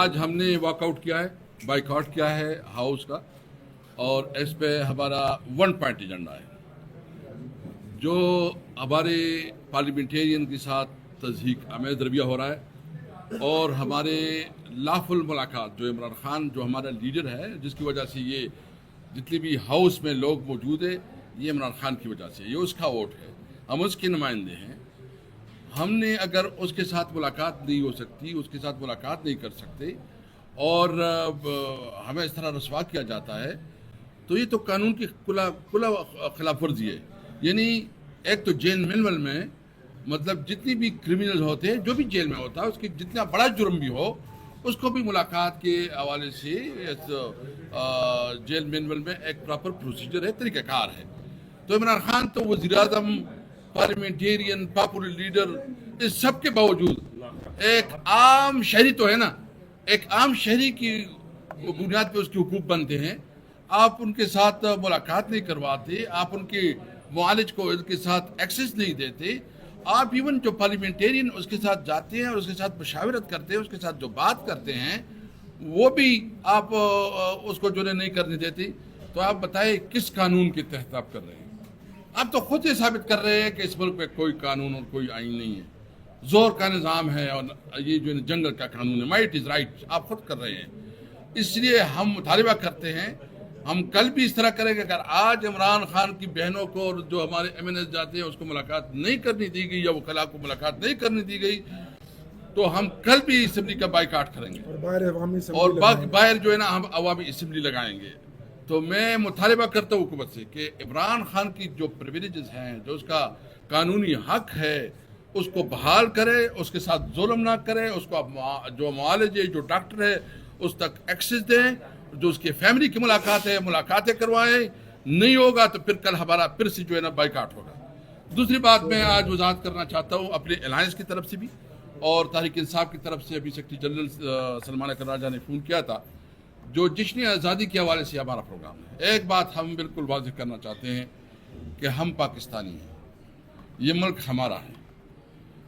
آج ہم نے واک آؤٹ کیا ہے، بائک آؤٹ کیا ہے ہاؤس کا، اور اس پہ ہمارا ون پوائنٹ ایجنڈا ہے جو ہمارے پارلیمنٹیرین کے ساتھ تضحیک آمیز رویہ ہو رہا ہے، اور ہمارے لافل ملاقات جو عمران خان جو ہمارا لیڈر ہے، جس کی وجہ سے یہ جتنے بھی ہاؤس میں لوگ موجود ہیں، یہ عمران خان کی وجہ سے، یہ اس کا ووٹ ہے، ہم اس کے نمائندے ہیں۔ ہم نے اگر اس کے ساتھ ملاقات نہیں ہو سکتی، اس کے ساتھ ملاقات نہیں کر سکتے، اور ہمیں اس طرح رسوا کیا جاتا ہے، تو یہ تو قانون کی کھلا خلاف ورزی ہے۔ یعنی ایک تو جیل مینول میں مطلب جتنی بھی کرمنل ہوتے ہیں، جو بھی جیل میں ہوتا ہے، اس کی جتنا بڑا جرم بھی ہو، اس کو بھی ملاقات کے حوالے سے جیل مینول میں ایک پراپر پروسیجر ہے، طریقہ کار ہے۔ تو عمران خان تو وزیر اعظم، پارلیمنٹیرین، پاپولر لیڈر، اس سب کے باوجود ایک عام شہری تو ہے نا، ایک عام شہری کی بنیاد پہ اس کے حقوق بنتے ہیں۔ آپ ان کے ساتھ ملاقات نہیں کرواتے، آپ ان کے معالج کو ان کے ساتھ ایکسیس نہیں دیتے، آپ ایون جو پارلیمنٹیرین اس کے ساتھ جاتے ہیں اور اس کے ساتھ مشاورت کرتے ہیں، اس کے ساتھ جو بات کرتے ہیں، وہ بھی آپ اس کو جو نہیں کرنے دیتے۔ تو آپ بتائیں کس قانون کے تحت آپ کر رہے ہیں؟ آپ تو خود یہ ثابت کر رہے ہیں کہ اس ملک میں کوئی قانون اور کوئی آئین نہیں ہے، زور کا نظام ہے، اور یہ جو جنگل کا قانون ہے، مائٹ از رائٹ، آپ خود کر رہے ہیں۔ اس لیے ہم مطالبہ کرتے ہیں، ہم کل بھی اس طرح کریں گے، اگر آج عمران خان کی بہنوں کو اور جو ہمارے ایم این ایس جاتے ہیں اس کو ملاقات نہیں کرنی دی گئی، یا وکلاء کو ملاقات نہیں کرنی دی گئی، تو ہم کل بھی اسمبلی کا بائیکاٹ کریں گے، اور باہر جو ہے نا ہم عوامی اسمبلی لگائیں گے۔ تو میں مطالبہ کرتا ہوں حکومت سے کہ عمران خان کی جو پریویلیجز ہیں، جو اس کا قانونی حق ہے، اس کو بحال کرے، اس کے ساتھ ظلم نہ کرے، اس کو جو معالج ہے، جو ڈاکٹر ہے، اس تک ایکسس دیں، جو اس کے فیملی کی ملاقات ہے، ملاقاتیں کروائیں۔ نہیں ہوگا تو پھر کل ہمارا پھر سے جو ہے نا بائیکاٹ ہوگا۔ دوسری بات میں آج وضاحت کرنا چاہتا ہوں اپنے الائنس کی طرف سے بھی، اور تحریک انصاف کی طرف سے ابھی سیکرٹری جنرل سلمان اکر راجہ نے فون کیا تھا، جو جشن آزادی کے حوالے سے ہمارا پروگرام ہے۔ ایک بات ہم بالکل واضح کرنا چاہتے ہیں کہ ہم پاکستانی ہیں، یہ ملک ہمارا ہے،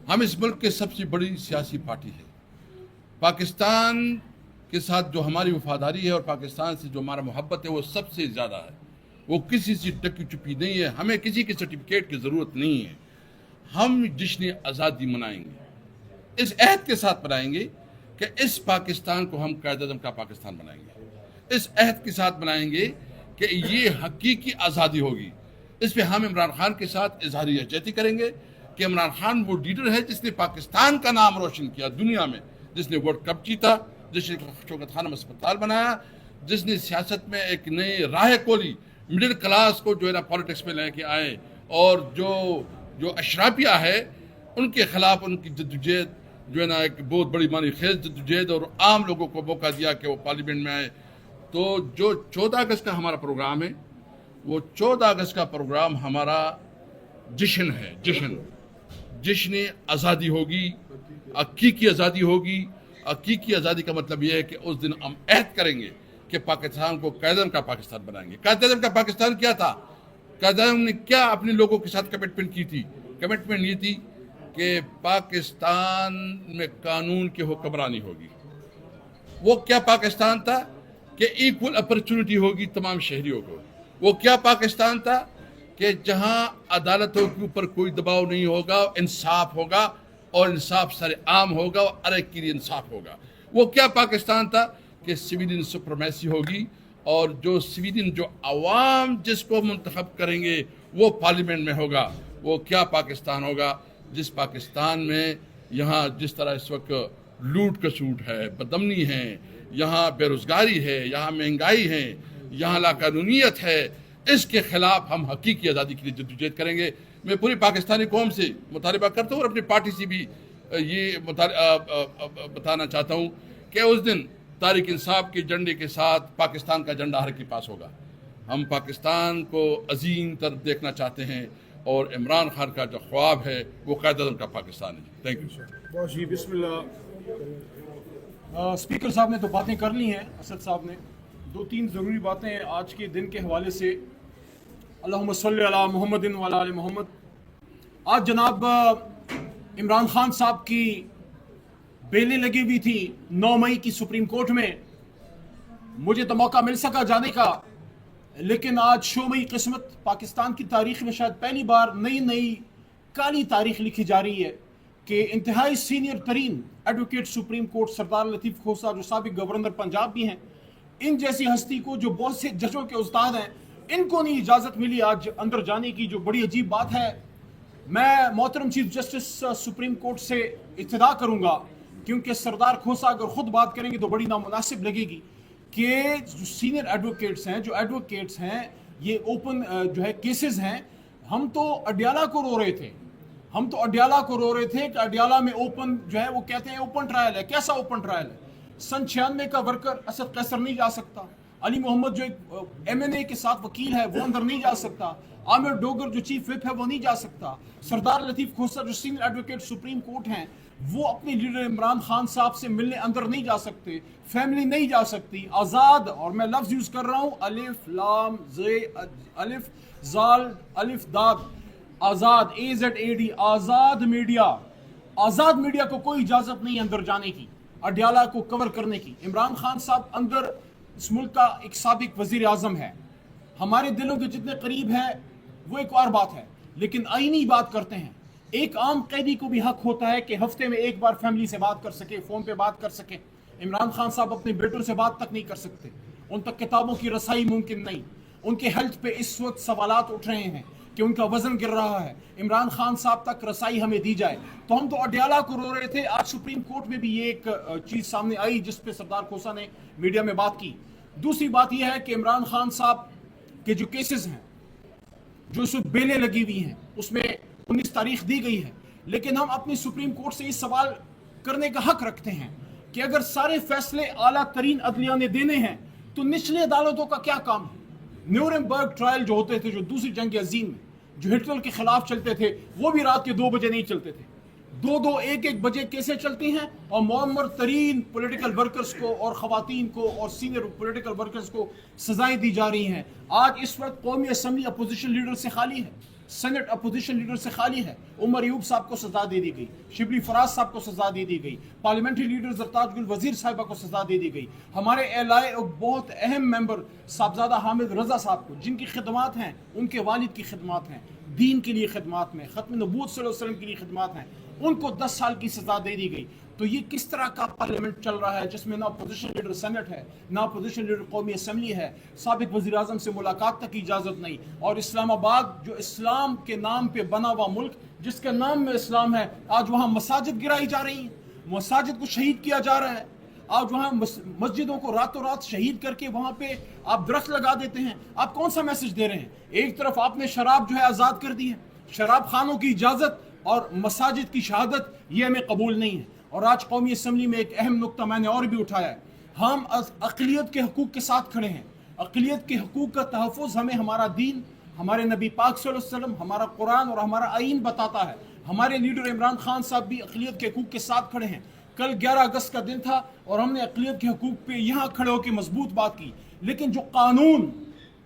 ہم اس ملک کے سب سے بڑی سیاسی پارٹی ہے۔ پاکستان کے ساتھ جو ہماری وفاداری ہے اور پاکستان سے جو ہمارا محبت ہے، وہ سب سے زیادہ ہے، وہ کسی سے ڈکی چھپی نہیں ہے، ہمیں کسی کے سرٹیفکیٹ کی ضرورت نہیں ہے۔ ہم جشن آزادی منائیں گے، اس عہد کے ساتھ منائیں گے کہ اس پاکستان کو ہم قائد اعظم کا پاکستان بنائیں گے، اس عہد کے ساتھ بنائیں گے کہ یہ حقیقی آزادی ہوگی۔ اس پہ ہم عمران خان کے ساتھ اظہار یکجہتی کریں گے کہ عمران خان وہ لیڈر ہے جس نے پاکستان کا نام روشن کیا دنیا میں، جس نے ورلڈ کپ جیتا، جس نے شوکت خانم اسپتال بنایا، جس نے سیاست میں ایک نئی راہ کھولی، مڈل کلاس کو جو ہے نا پالیٹکس میں لے کے آئے، اور جو اشرافیہ ہے ان کے خلاف ان کی جدوجہد جو ہے نا ایک بہت بڑی معنی خیز جدوجہد، اور عام لوگوں کو موقع دیا کہ وہ پارلیمنٹ میں آئے۔ تو جو 14 اگست کا ہمارا پروگرام ہے، وہ 14 اگست کا پروگرام ہمارا جشن ہے، جشن آزادی ہوگی، حقیقی آزادی ہوگی۔ حقیقی آزادی کا مطلب یہ ہے کہ اس دن ہم عہد کریں گے کہ پاکستان کو قائد اعظم کا پاکستان بنائیں گے۔ قائد اعظم کا پاکستان کیا تھا؟ قائد اعظم نے کیا اپنے لوگوں کے ساتھ کمٹمنٹ کی تھی؟ کمٹمنٹ یہ تھی کہ پاکستان میں قانون کی حکمرانی ہوگی۔ وہ کیا پاکستان تھا؟ کہ ایکول اپرچونٹی ہوگی تمام شہریوں کو۔ وہ کیا پاکستان تھا؟ کہ جہاں عدالتوں کے اوپر کوئی دباؤ نہیں ہوگا، انصاف ہوگا، اور انصاف سر عام ہوگا، اور ہر ایک کے لیے انصاف ہوگا۔ وہ کیا پاکستان تھا؟ کہ سویلین سپرمیسی ہوگی، اور جو سویلین جو عوام جس کو منتخب کریں گے وہ پارلیمنٹ میں ہوگا۔ وہ کیا پاکستان ہوگا؟ جس پاکستان میں یہاں جس طرح اس وقت لوٹ کسوٹ ہے، بدامنی ہے، یہاں بے روزگاری ہے، یہاں مہنگائی ہے، یہاں لاقانونیت ہے، اس کے خلاف ہم حقیقی آزادی کے لیے جدوجہد کریں گے۔ میں پوری پاکستانی قوم سے مطالبہ کرتا ہوں، اور اپنی پارٹی سے بھی یہ بتانا چاہتا ہوں کہ اس دن تحریک انصاف کے جھنڈے کے ساتھ پاکستان کا جھنڈا ہر کے پاس ہوگا۔ ہم پاکستان کو عظیم تر دیکھنا چاہتے ہیں، اور عمران خان کا جو خواب ہے وہ قائد اعظم کا پاکستان ہے۔ تھینک یو جی بسم اللہ۔ اسپیکر صاحب نے تو باتیں کر لی ہیں، اسد صاحب نے 2-3 ضروری باتیں آج کے دن کے حوالے سے۔ اللہم صلی علی محمد وعلی آل محمد۔ آج جناب عمران خان صاحب کی बेलें लगी हुई थी 9 मई की सुप्रीम कोर्ट में, मुझे तो मौका मिल सका जाने का, लेकिन आज शोमई किस्मत, पाकिस्तान की तारीख में शायद पहली बार नई नई काली तारीख लिखी जा रही है कि इंतहाई सीनियर तरीन एडवोकेट सुप्रीम कोर्ट सरदार लतीफ़ खोसा, जो साबिक गवर्नर पंजाब भी हैं, इन जैसी हस्ती को, जो बहुत से जजों के उस्ताद हैं, इनको नहीं इजाज़त मिली आज अंदर जाने की, जो बड़ी अजीब बात है। मैं मोहतरम चीफ जस्टिस सुप्रीम कोर्ट से इत्तदा करूँगा, क्योंकि सरदार खोसा अगर ख़ुद बात करेंगे तो बड़ी नामुनासिब लगेगी कि जो सीनियर एडवोकेट्स हैं, जो एडवोकेट्स हैं, ये ओपन जो है केसेस हैं। हम तो अडियाला को रो रहे थे, कि अडियाला में ओपन जो है, वो कहते हैं ओपन ट्रायल है। कैसा ओपन ट्रायल है? सन 96 का वर्कर असद कैसर नहीं जा सकता, अली मोहम्मद जो एक MNA के साथ वकील है वो अंदर नहीं जा सकता, आमिर डोगर जो चीफ विप है वो नहीं जा सकता, सरदार लतीफ़ खोसा जो सीनियर एडवोकेट सुप्रीम कोर्ट हैं वो अपने लीडर इमरान खान साहब से मिलने अंदर नहीं जा सकते, फैमिली नहीं जा सकती। आज़ाद, और मैं लफ्ज़ यूज़ कर रहा हूँ, अलिफ लाम जे अलिफ जाल अलिफ दाद, आज़ाद AZAD, आज़ाद मीडिया को कोई इजाज़त नहीं अंदर जाने की, अडियाला को कवर करने की। इमरान खान साहब अंदर इस मुल्क का एक साबिक वज़ीर आज़म है, हमारे दिलों के जितने करीब है वो एक और बात है, लेकिन आईनी बात करते हैं। एक आम कैदी को भी हक होता है कि हफ्ते में एक बार फैमिली से बात कर सके, फ़ोन पे बात कर सके। इमरान खान साहब अपने बेटों से बात तक नहीं कर सकते, उन तक किताबों की रसाई मुमकिन नहीं। उनके हेल्थ पे इस वक्त सवालात उठ रहे हैं कि उनका वजन गिर रहा है, इमरान खान साहब तक रसाई हमें दी जाए। तो हम तो अडियाला को रो रहे थे, आज सुप्रीम कोर्ट में भी ये एक चीज़ सामने आई जिस पे सरदार खोसा ने मीडिया में बात की। दूसरी बात यह है कि इमरान खान साहब के जो केसेस हैं, जो उसमें बेलें लगी हुई हैं, उसमें 19 तारीख दी गई है, लेकिन हम अपनी सुप्रीम कोर्ट से ये सवाल करने का हक रखते हैं कि अगर सारे फैसले आला तरीन अदलिया ने देने हैं तो निचली अदालतों का क्या काम है? न्यूरेमबर्ग ट्रायल जो होते थे, जो दूसरी जंग अजीम में जो हिटलर के खिलाफ चलते थे, वो भी रात के 2 बजे नहीं चलते थे, 2-2, 1-1 बजे केसें चलती हैं, और मुअम्मर तरीन पॉलिटिकल वर्कर्स को और ख़वातीन को और सीनियर पॉलिटिकल वर्कर्स को सजाएं दी जा रही हैं। आज इस वक्त कौमी असम्बली अपोजिशन लीडर से खाली है, सेनेट अपोजिशन लीडर से खाली है। उमर अयूब साहब को सजा दे दी गई, शिबली फराज साहब को सजा दे दी गई, पार्लियामेंट्री लीडर जरताज गुल वजीर साहिबा को सजा दे दी गई। हमारे एलाए और बहुत अहम मेंबर साहबजादा हामिद रजा साहब को, जिनकी खिदमात हैं, उनके वालिद की खिदमात हैं, दीन के लिए खिदमात में, खत्म नबूवत सल्लल्लाहु अलैहि वसल्लम के लिए खिदमात हैं, उनको 10 साल की सजा दे दी गई। तो ये किस तरह का पार्लियामेंट चल रहा है जिसमें ना अपोजिशन लीडर सेनेट है, ना अपोजिशन लीडर कौमी असम्बली है, साबिक वज़ीर आज़म से मुलाकात तक की इजाज़त नहीं। और इस्लामाबाद जो इस्लाम के नाम पे बना हुआ मुल्क, जिसके नाम में इस्लाम है, आज वहाँ मसाजिद गिराई जा रही हैं, मसाजिद को शहीद किया जा रहा है। आज वहाँ मस्जिदों को रातों रात शहीद करके वहाँ पे आप दरख्त लगा देते हैं। आप कौन सा मैसेज दे रहे हैं? एक तरफ आपने शराब जो है आज़ाद कर दी है, शराब खानों की इजाज़त और मसाजिद की शहादत, ये हमें कबूल नहीं है। और आज कौमी असम्बली में एक अहम नुक्ता मैंने और भी उठाया है, हम अक़लियत के हकूक़ के साथ खड़े हैं। अक़लियत के हकूक़ का तहफ़्फ़ुज़ हमें हमारा दीन, हमारे नबी पाक सल्लल्लाहु अलैहि वसल्लम, हमारा कुरान और हमारा आईन बताता है। हमारे लीडर इमरान खान साहब भी अक़लियत के हकूक़ के साथ खड़े हैं। कल 11 अगस्त का दिन था और हमने अक़लियत के हकूक़ पे यहाँ खड़े होकर मजबूत बात की, लेकिन जो कानून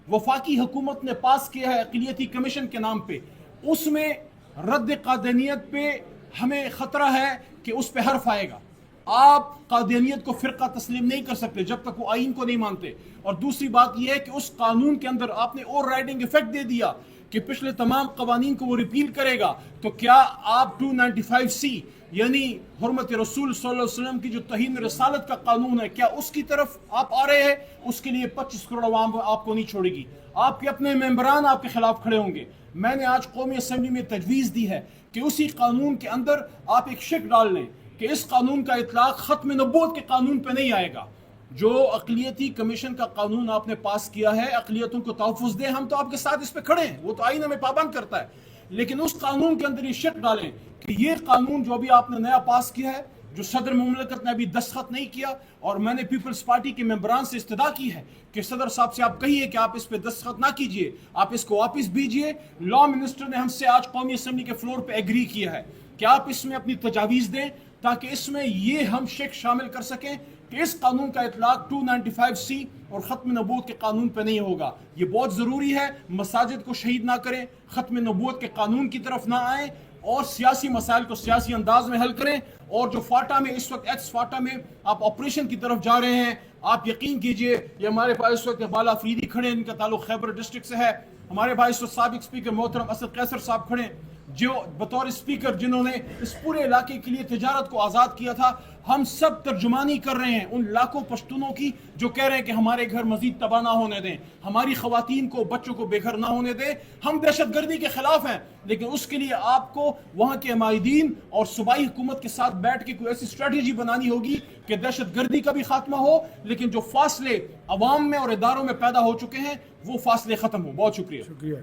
वफाकी हुकूमत ने पास किया है अक़लियती कमीशन के नाम पे, उसमें रद्द कादनियत पे हमें ख़तरा है कि उस पर हर्फ आएगा। आप कादियानियत को फ़िरका तस्लीम नहीं कर सकते जब तक वो आइन को नहीं मानते। और दूसरी बात यह है कि उस कानून के अंदर आपने ओवर राइडिंग इफेक्ट दे दिया कि पिछले तमाम कवानीन को वो रिपील करेगा। तो क्या आप 295C यानी हुर्मत रसूल सल्लल्लाहु अलैहि वसल्लम की जो तहीन रसालत का कानून है, क्या उसकी तरफ आप आ रहे हैं? उसके लिए 25 करोड़ अवाम आपको नहीं छोड़ेगी, आपके अपने मेंबरान आपके खिलाफ खड़े होंगे। मैंने आज कौमी असम्बली में तजवीज़ दी है कि उसी कानून के अंदर आप एक शिक डाल लें कि इस कानून का इतलाक ख़त्म नबूवत के कानून पे नहीं आएगा। जो अक़लियती कमीशन का कानून आपने पास किया है, अक़लियतों को तहफ़्फ़ुज़ दें, हम तो आपके साथ इस पे खड़े हैं, वो तो आईन हमें पाबंद करता है, लेकिन उस कानून के अंदर ये शिक डालें कि ये कानून जो अभी आपने नया पास किया है, जो सदर मुमलकत ने अभी दस्तखत नहीं किया, और मैंने पीपल्स पार्टी के मेंबरान से इस्तदा की है कि सदर साहब से आप कहिए कि आप इस पे दस्तखत ना कीजिए, आप इसको वापस भेजिए। लॉ मिनिस्टर ने हमसे आज कौमी असम्बली के फ्लोर पे एग्री किया है कि आप इसमें अपनी तजावीज़ दें ताकि इसमें ये हम शेख शामिल कर सकें कि इस कानून का इतलाक 295C और ख़त्म नबूवत के कानून पे नहीं होगा। ये बहुत ज़रूरी है, मसाजिद को शहीद ना करें, ख़त्म नबूवत के कानून की तरफ ना आए اور سیاسی مسائل کو سیاسی انداز میں حل کریں. اور جو فاٹا میں اس وقت ایکس فاٹا میں آپ آپریشن کی طرف جا رہے ہیں, آپ یقین کیجئے یہ ہمارے پاس اس وقت بالا فریدی کھڑے ہیں, ان کا تعلق خیبر ڈسٹرکٹ سے ہے. ہمارے بھائی اس وقت سابق اسپیکر محترم اسد قیصر صاحب کھڑے ہیں, جو بطور اسپیکر جنہوں نے اس پورے علاقے کے لیے تجارت کو آزاد کیا تھا. ہم سب ترجمانی کر رہے ہیں ان لاکھوں پشتونوں کی جو کہہ رہے ہیں کہ ہمارے گھر مزید تباہ نہ ہونے دیں, ہماری خواتین کو بچوں کو بے گھر نہ ہونے دیں. ہم دہشت گردی کے خلاف ہیں, لیکن اس کے لیے آپ کو وہاں کے عمائدین اور صوبائی حکومت کے ساتھ بیٹھ کے کوئی ایسی اسٹریٹجی بنانی ہوگی کہ دہشت گردی کا بھی خاتمہ ہو, لیکن جو فاصلے عوام میں اور اداروں میں پیدا ہو چکے ہیں وہ فاصلے ختم ہو. بہت شکریہ.